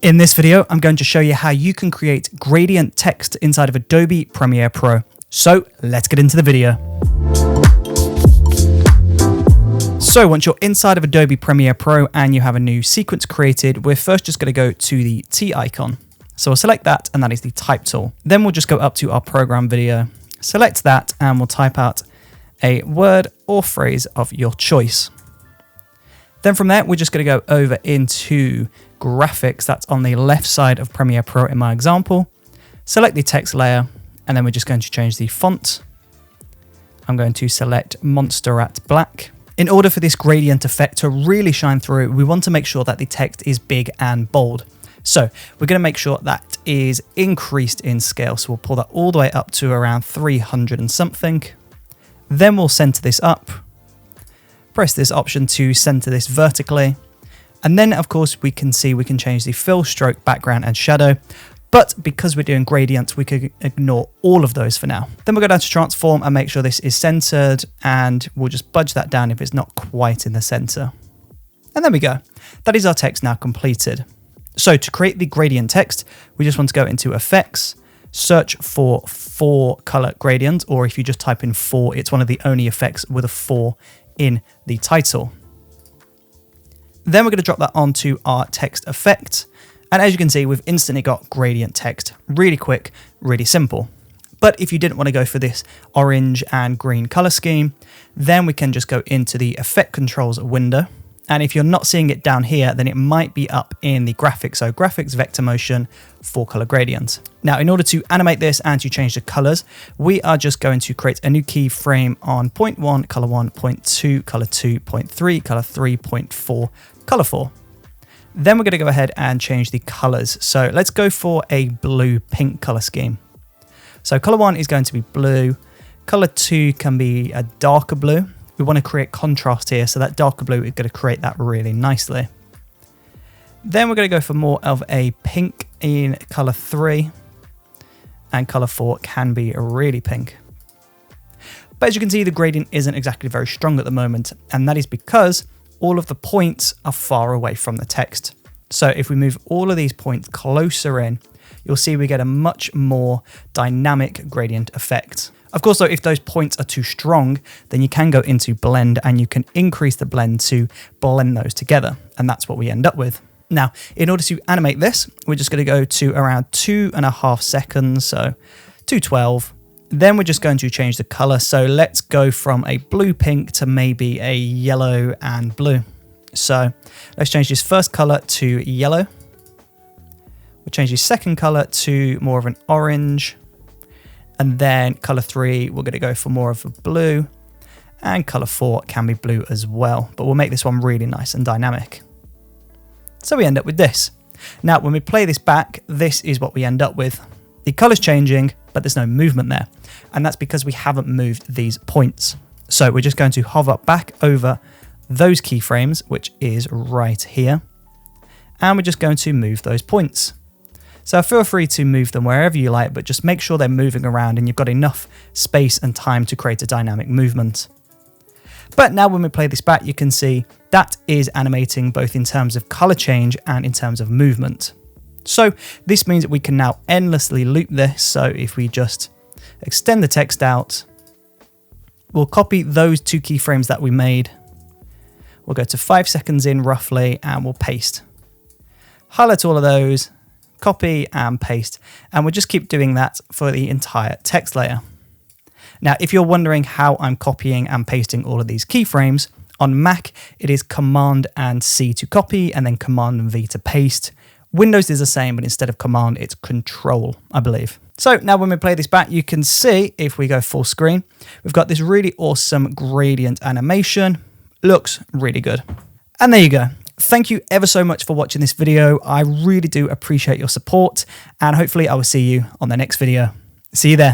In this video, I'm going to show you how you can create gradient text inside of Adobe Premiere Pro. So let's get into the video. So once you're inside of Adobe Premiere Pro and you have a new sequence created, we're first just going to go to the T icon. So we'll select that, and that is the type tool. Then we'll just go up to our program video, select that, and we'll type out a word or phrase of your choice. Then from there, we're just going to go over into graphics. That's on the left side of Premiere Pro in my example. Select the text layer, and then we're just going to change the font. I'm going to select Monsterrat Black. In order for this gradient effect to really shine through, we want to make sure that the text is big and bold. So we're going to make sure that is increased in scale. So we'll pull that all the way up to around 300 and something. Then we'll center this up. Press this option to center this vertically. And then of course we can see we can change the fill, stroke, background and shadow. But because we're doing gradients, we could ignore all of those for now. Then we'll go down to transform and make sure this is centered, and we'll just budge that down if it's not quite in the center. And there we go. That is our text now completed. So to create the gradient text, we just want to go into effects, search for 4 color gradient, or if you just type in 4, it's one of the only effects with a 4 in the title. Then we're going to drop that onto our text effect. And as you can see, we've instantly got gradient text. Really quick, really simple. But if you didn't want to go for this orange and green color scheme, then we can just go into the effect controls window. And if you're not seeing it down here, then it might be up in the graphics. So graphics, vector motion, 4 color gradient. Now, in order to animate this and to change the colors, we are just going to create a new keyframe on point 1, color 1, point 2, color 2, point 3, color 3, point 4, color 4. Then we're going to go ahead and change the colors. So let's go for a blue pink color scheme. So color 1 is going to be blue. Color 2 can be a darker blue. We want to create contrast here, so that darker blue is going to create that really nicely. Then we're going to go for more of a pink in color 3, and color 4 can be really pink. But as you can see, the gradient isn't exactly very strong at the moment, and that is because all of the points are far away from the text. So if we move all of these points closer in, you'll see we get a much more dynamic gradient effect. Of course, though, if those points are too strong, then you can go into blend and you can increase the blend to blend those together. And that's what we end up with. Now, in order to animate this, we're just going to go to around 2.5 seconds. So 2:12. Then we're just going to change the color. So let's go from a blue pink to maybe a yellow and blue. So let's change this first color to yellow. We'll change the second color to more of an orange. And then color 3, we're going to go for more of a blue, and color 4 can be blue as well, but we'll make this one really nice and dynamic. So we end up with this. Now, when we play this back, this is what we end up with. The color's changing, but there's no movement there. And that's because we haven't moved these points. So we're just going to hover back over those keyframes, which is right here. And we're just going to move those points. So feel free to move them wherever you like, but just make sure they're moving around and you've got enough space and time to create a dynamic movement. But now when we play this back, you can see that is animating both in terms of color change and in terms of movement. So this means that we can now endlessly loop this. So if we just extend the text out, we'll copy those 2 keyframes that we made. We'll go to 5 seconds in roughly, and we'll paste. Highlight all of those, copy and paste, and we'll just keep doing that for the entire text layer. Now, if you're wondering how I'm copying and pasting all of these keyframes, on Mac, it is Command and C to copy and then Command and V to paste. Windows is the same, but instead of Command, it's Control, I believe. So now when we play this back, you can see if we go full screen, we've got this really awesome gradient animation. Looks really good. And there you go. Thank you ever so much for watching this video. I really do appreciate your support, and hopefully I will see you on the next video. See you there.